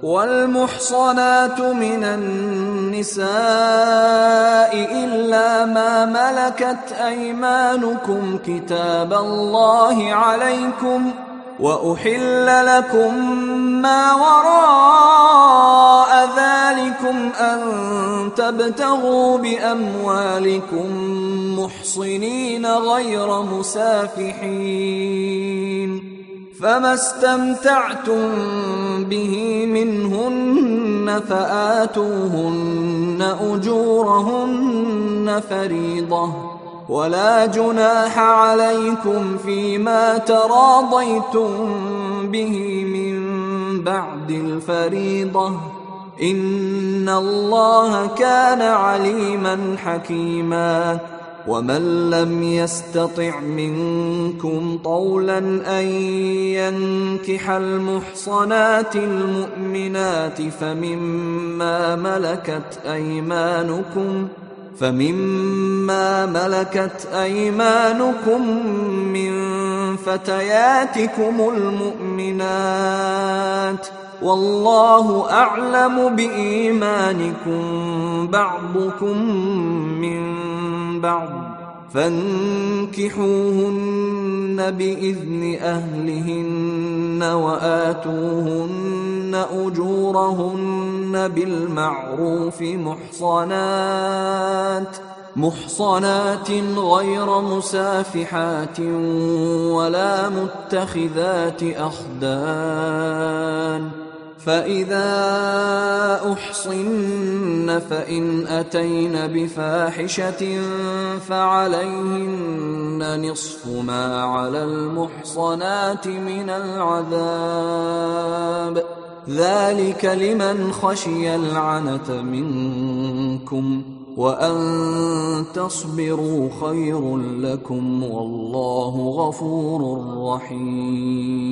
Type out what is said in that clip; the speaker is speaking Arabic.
والمحصنات من النساء إلا ما ملكت أيمانكم كتاب الله عليكم، وأحل لكم ما وراء ذلكم أن تبتغوا بأموالكم محصنين غير مسافحين، فما استمتعتم به منهن فآتوهن أجورهن فريضة، ولا جناح عليكم فيما تراضيتم به من بعد الفريضة، إن الله كان عليما حكيما. ومن لم يستطع منكم طولا أن ينكح المحصنات المؤمنات فمما ملكت أيمانكم من فتياتكم المؤمنات، والله أعلم بإيمانكم بعضكم من بعض، فانكحوهن بإذن أهلهن وآتوهن أجورهن بالمعروف محصنات غير مسافحات ولا متخذات أخدان، فإذا أحصن فإن أتين بفاحشة فعليهن نصف ما على المحصنات من العذاب، ذلك لمن خشي العنة منكم، وأن تصبروا خير لكم، والله غفور رحيم.